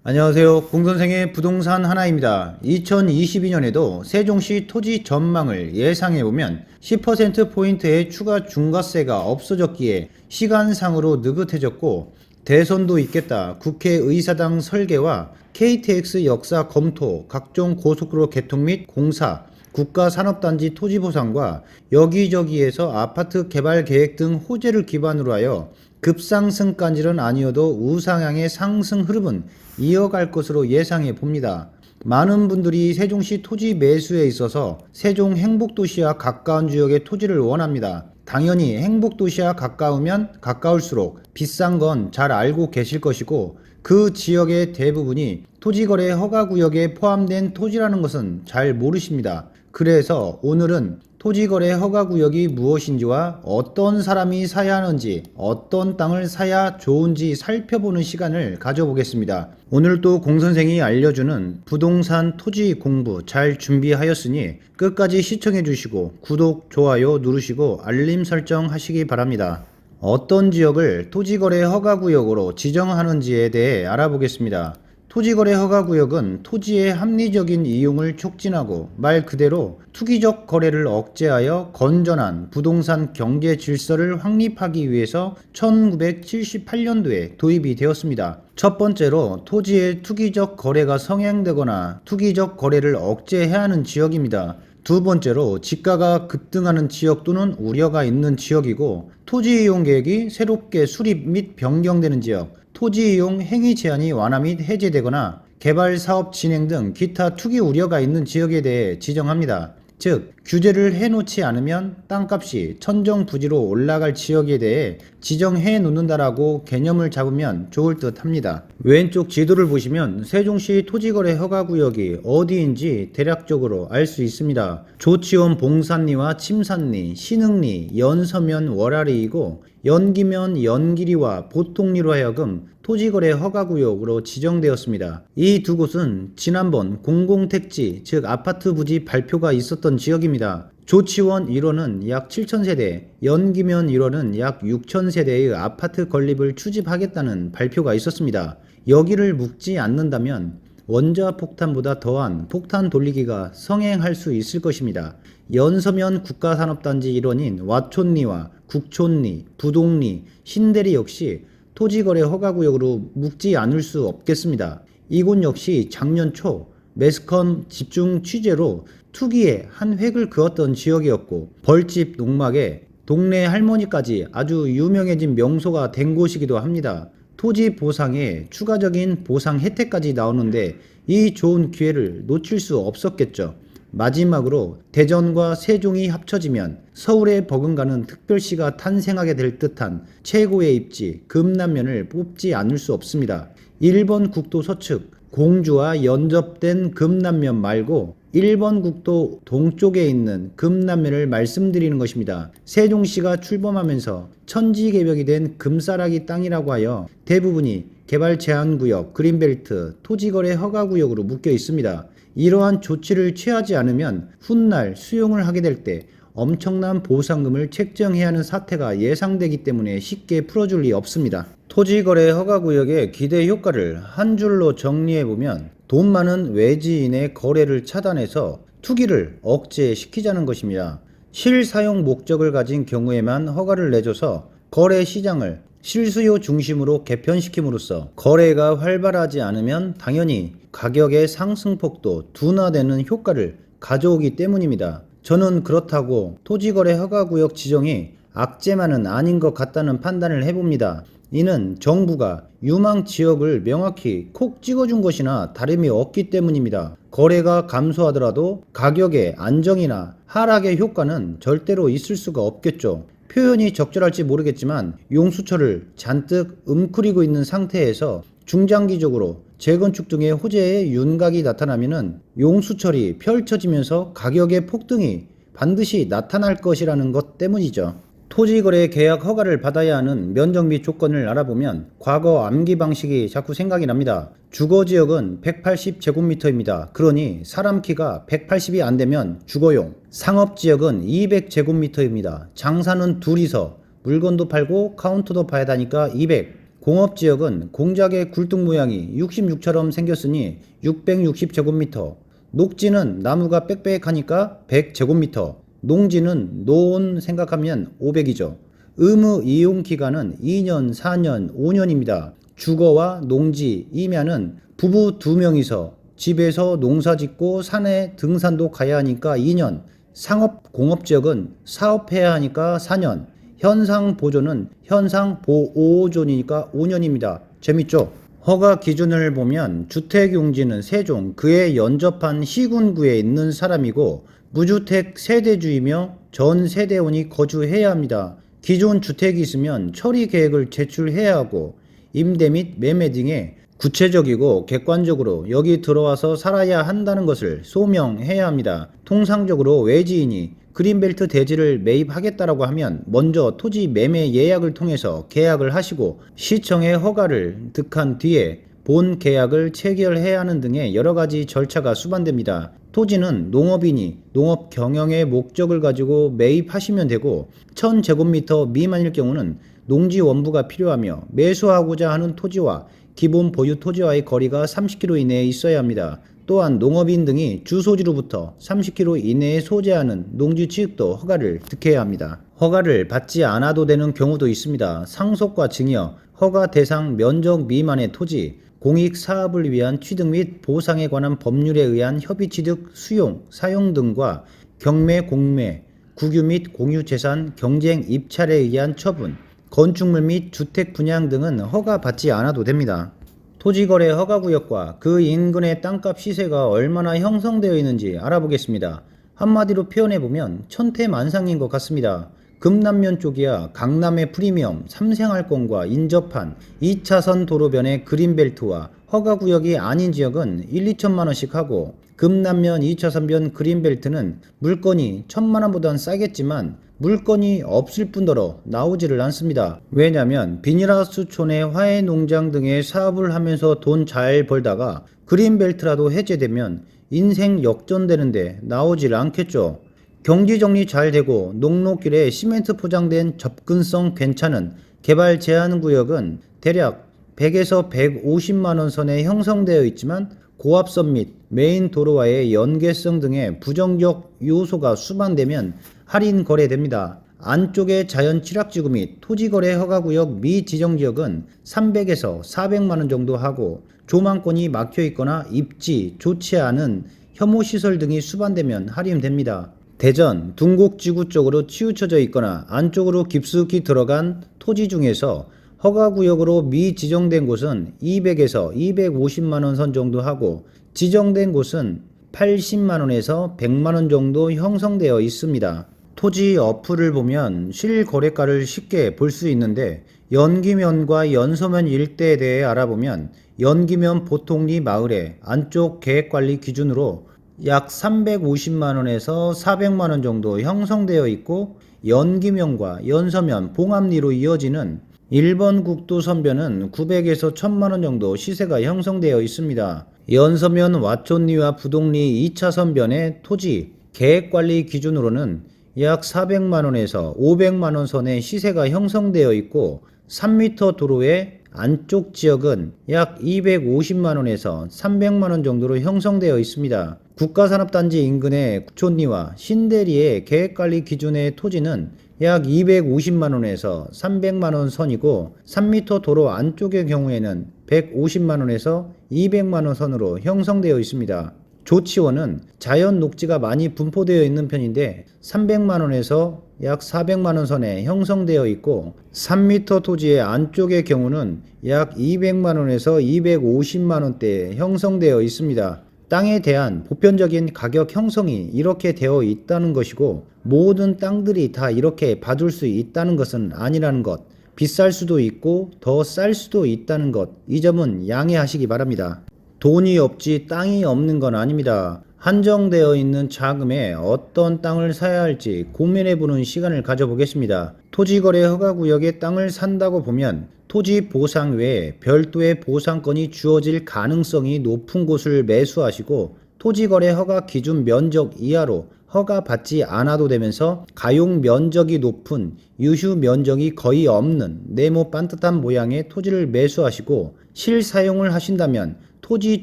안녕하세요. 공선생의 부동산 하나입니다. 2022년에도 세종시 토지 전망을 예상해보면 10%포인트의 추가 중과세가 없어졌기에 시간상으로 느긋해졌고, 대선도 있겠다, 국회의사당 설계와 KTX 역사 검토, 각종 고속도로 개통 및 공사, 국가산업단지 토지 보상과 여기저기에서 아파트 개발 계획 등 호재를 기반으로 하여 급상승까지는 아니어도 우상향의 상승 흐름은 이어갈 것으로 예상해 봅니다. 많은 분들이 세종시 토지 매수에 있어서 세종 행복도시와 가까운 지역의 토지를 원합니다. 당연히 행복도시와 가까우면 가까울수록 비싼 건 잘 알고 계실 것이고, 그 지역의 대부분이 토지거래 허가구역에 포함된 토지라는 것은 잘 모르십니다. 그래서 오늘은 토지거래 허가구역이 무엇인지와 어떤 사람이 사야 하는지, 어떤 땅을 사야 좋은지 살펴보는 시간을 가져보겠습니다. 오늘도 공선생이 알려주는 부동산 토지 공부 잘 준비하였으니 끝까지 시청해 주시고 구독, 좋아요 누르시고 알림 설정 하시기 바랍니다. 어떤 지역을 토지거래 허가구역으로 지정하는지에 대해 알아보겠습니다. 토지거래 허가구역은 토지의 합리적인 이용을 촉진하고 말 그대로 투기적 거래를 억제하여 건전한 부동산 경제 질서를 확립하기 위해서 1978년도에 도입이 되었습니다. 첫 번째로 토지의 투기적 거래가 성행되거나 투기적 거래를 억제해야 하는 지역입니다. 두 번째로 지가가 급등하는 지역 또는 우려가 있는 지역이고, 토지 이용 계획이 새롭게 수립 및 변경되는 지역, 토지 이용 행위 제한이 완화 및 해제되거나 개발 사업 진행 등 기타 투기 우려가 있는 지역에 대해 지정합니다. 즉, 규제를 해놓지 않으면 땅값이 천정부지로 올라갈 지역에 대해 지정해 놓는다라고 개념을 잡으면 좋을 듯 합니다. 왼쪽 지도를 보시면 세종시 토지거래 허가구역이 어디인지 대략적으로 알 수 있습니다. 조치원 봉산리와 침산리, 신흥리, 연서면 월아리이고, 연기면 연길이와 보통리로 하여금 토지거래 허가구역으로 지정되었습니다. 이 두 곳은 지난번 공공택지, 즉 아파트 부지 발표가 있었던 지역입니다. 조치원 1호는 약 7,000세대, 연기면 1호는 약 6,000세대의 아파트 건립을 추진하겠다는 발표가 있었습니다. 여기를 묵지 않는다면 원자폭탄보다 더한 폭탄 돌리기가 성행할 수 있을 것입니다. 연서면 국가산업단지 일원인 와촌리와 국촌리, 부동리, 신대리 역시 토지거래 허가구역으로 묵지 않을 수 없겠습니다. 이곳 역시 작년 초 매스컴 집중 취재로 투기에 한 획을 그었던 지역이었고, 벌집 농막에 동네 할머니까지 아주 유명해진 명소가 된 곳이기도 합니다. 토지 보상에 추가적인 보상 혜택까지 나오는데 이 좋은 기회를 놓칠 수 없었겠죠. 마지막으로 대전과 세종이 합쳐지면 서울에 버금가는 특별시가 탄생하게 될 듯한 최고의 입지 금남면을 뽑지 않을 수 없습니다. 1번 국도 서측 공주와 연접된 금남면 말고 1번 국도 동쪽에 있는 금남면을 말씀드리는 것입니다. 세종시가 출범하면서 천지개벽이 된 금싸라기 땅이라고 하여 대부분이 개발 제한구역, 그린벨트, 토지거래 허가구역으로 묶여 있습니다. 이러한 조치를 취하지 않으면 훗날 수용을 하게 될 때 엄청난 보상금을 책정해야 하는 사태가 예상되기 때문에 쉽게 풀어줄 리 없습니다. 토지거래 허가구역의 기대 효과를 한 줄로 정리해보면 돈 많은 외지인의 거래를 차단해서 투기를 억제시키자는 것입니다. 실사용 목적을 가진 경우에만 허가를 내줘서 거래 시장을 실수요 중심으로 개편시킴으로써 거래가 활발하지 않으면 당연히 가격의 상승폭도 둔화되는 효과를 가져오기 때문입니다. 저는 그렇다고 토지거래 허가구역 지정이 악재만은 아닌 것 같다는 판단을 해봅니다. 이는 정부가 유망지역을 명확히 콕 찍어준 것이나 다름이 없기 때문입니다. 거래가 감소하더라도 가격의 안정이나 하락의 효과는 절대로 있을 수가 없겠죠. 표현이 적절할지 모르겠지만 용수철을 잔뜩 웅크리고 있는 상태에서 중장기적으로 재건축 등의 호재의 윤곽이 나타나면은 용수철이 펼쳐지면서 가격의 폭등이 반드시 나타날 것이라는 것 때문이죠. 토지거래 계약 허가를 받아야 하는 면적 및 조건을 알아보면 과거 암기 방식이 자꾸 생각이 납니다. 주거지역은 180제곱미터입니다. 그러니 사람 키가 180이 안 되면 주거용. 상업지역은 200제곱미터입니다. 장사는 둘이서 물건도 팔고 카운터도 봐야 하니까 200. 공업지역은 공작의 굴뚝 모양이 66처럼 생겼으니 660제곱미터, 녹지는 나무가 빽빽하니까 100제곱미터, 농지는 노온 생각하면 500이죠. 의무 이용 기간은 2년, 4년, 5년입니다. 주거와 농지, 임야는 부부 2명이서 집에서 농사 짓고 산에 등산도 가야 하니까 2년, 상업 공업지역은 사업해야 하니까 4년, 현상 보존은 현상 보호존이니까 5년입니다. 재밌죠? 허가 기준을 보면 주택용지는 세종, 그에 연접한 시군구에 있는 사람이고 무주택 세대주이며 전 세대원이 거주해야 합니다. 기존 주택이 있으면 처리 계획을 제출해야 하고 임대 및 매매 등의 구체적이고 객관적으로 여기 들어와서 살아야 한다는 것을 소명해야 합니다. 통상적으로 외지인이 그린벨트 대지를 매입하겠다라고 하면 먼저 토지 매매 예약을 통해서 계약을 하시고 시청의 허가를 득한 뒤에 본 계약을 체결해야 하는 등의 여러가지 절차가 수반됩니다. 토지는 농업인이 농업 경영의 목적을 가지고 매입하시면 되고 1000제곱미터 미만일 경우는 농지 원부가 필요하며 매수하고자 하는 토지와 기본 보유 토지와의 거리가 30km 이내에 있어야 합니다. 또한 농업인 등이 주소지로부터 30km 이내에 소재하는 농지 취득도 허가를 득해야 합니다. 허가를 받지 않아도 되는 경우도 있습니다. 상속과 증여, 허가 대상 면적 미만의 토지, 공익 사업을 위한 취득 및 보상에 관한 법률에 의한 협의 취득, 수용, 사용 등과 경매, 공매, 국유 및 공유 재산, 경쟁 입찰에 의한 처분, 건축물 및 주택 분양 등은 허가받지 않아도 됩니다. 토지거래 허가구역과 그 인근의 땅값 시세가 얼마나 형성되어 있는지 알아보겠습니다. 한마디로 표현해보면 천태만상인 것 같습니다. 금남면 쪽이야 강남의 프리미엄, 삼생할권과 인접한 2차선 도로변의 그린벨트와 허가구역이 아닌 지역은 1, 2천만원씩 하고 금남면 2차선변 그린벨트는 물건이 1000만원보단 싸겠지만 물건이 없을 뿐더러 나오지를 않습니다. 왜냐면 비닐하우스촌의 화훼농장 등의 사업을 하면서 돈 잘 벌다가 그린벨트라도 해제되면 인생 역전되는데 나오질 않겠죠. 경지정리 잘 되고 농로길에 시멘트 포장된 접근성 괜찮은 개발 제한 구역은 대략 100에서 150만원 선에 형성되어 있지만 고압선 및 메인 도로와의 연계성 등의 부정적 요소가 수반되면 할인 거래됩니다. 안쪽의 자연 취락지구 및 토지거래 허가구역 미지정지역은 300에서 400만원 정도 하고 조망권이 막혀있거나 입지 좋지 않은 혐오시설 등이 수반되면 할인됩니다. 대전, 둥곡지구 쪽으로 치우쳐져 있거나 안쪽으로 깊숙이 들어간 토지 중에서 허가구역으로 미지정된 곳은 200에서 250만원 선 정도 하고 지정된 곳은 80만원에서 100만원 정도 형성되어 있습니다. 토지 어플을 보면 실거래가를 쉽게 볼 수 있는데 연기면과 연서면 일대에 대해 알아보면 연기면 보통리 마을의 안쪽 계획관리 기준으로 약 350만원에서 400만원 정도 형성되어 있고 연기면과 연서면 봉합리로 이어지는 1번 국도선변은 900에서 1000만원 정도 시세가 형성되어 있습니다. 연서면 와촌리와 부동리 2차선변의 토지 계획관리 기준으로는 약 400만원에서 500만원 선의 시세가 형성되어 있고 3m 도로의 안쪽 지역은 약 250만원에서 300만원 정도로 형성되어 있습니다. 국가산업단지 인근의 구촌리와 신대리의 계획관리 기준의 토지는 약 250만원에서 300만원 선이고 3m 도로 안쪽의 경우에는 150만원에서 200만원 선으로 형성되어 있습니다. 조치원은 자연 녹지가 많이 분포되어 있는 편인데 300만원에서 약 400만원 선에 형성되어 있고 3m 토지의 안쪽의 경우는 약 200만원에서 250만원대에 형성되어 있습니다. 땅에 대한 보편적인 가격 형성이 이렇게 되어 있다는 것이고 모든 땅들이 다 이렇게 받을 수 있다는 것은 아니라는 것, 비쌀 수도 있고 더 쌀 수도 있다는 것, 이 점은 양해하시기 바랍니다. 돈이 없지 땅이 없는 건 아닙니다. 한정되어 있는 자금에 어떤 땅을 사야 할지 고민해보는 시간을 가져보겠습니다. 토지거래 허가구역의 땅을 산다고 보면 토지 보상 외에 별도의 보상권이 주어질 가능성이 높은 곳을 매수하시고 토지거래 허가 기준 면적 이하로 허가 받지 않아도 되면서 가용 면적이 높은 유휴 면적이 거의 없는 네모 반듯한 모양의 토지를 매수하시고 실사용을 하신다면 토지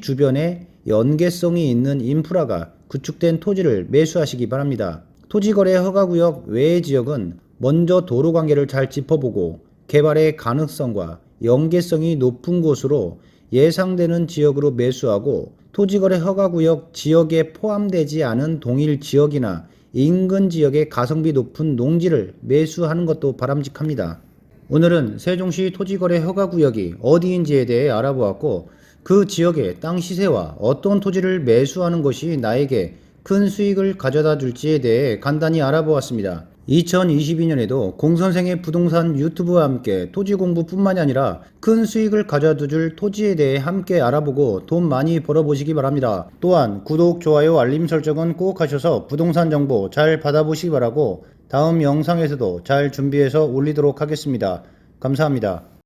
주변에 연계성이 있는 인프라가 구축된 토지를 매수하시기 바랍니다. 토지거래 허가구역 외의 지역은 먼저 도로관계를 잘 짚어보고 개발의 가능성과 연계성이 높은 곳으로 예상되는 지역으로 매수하고 토지거래 허가구역 지역에 포함되지 않은 동일 지역이나 인근 지역의 가성비 높은 농지를 매수하는 것도 바람직합니다. 오늘은 세종시 토지거래 허가구역이 어디인지에 대해 알아보았고 그 지역의 땅 시세와 어떤 토지를 매수하는 것이 나에게 큰 수익을 가져다 줄지에 대해 간단히 알아보았습니다. 2022년에도 공선생의 부동산 유튜브와 함께 토지 공부뿐만이 아니라 큰 수익을 가져다 줄 토지에 대해 함께 알아보고 돈 많이 벌어보시기 바랍니다. 또한 구독, 좋아요, 알림 설정은 꼭 하셔서 부동산 정보 잘 받아보시기 바라고 다음 영상에서도 잘 준비해서 올리도록 하겠습니다. 감사합니다.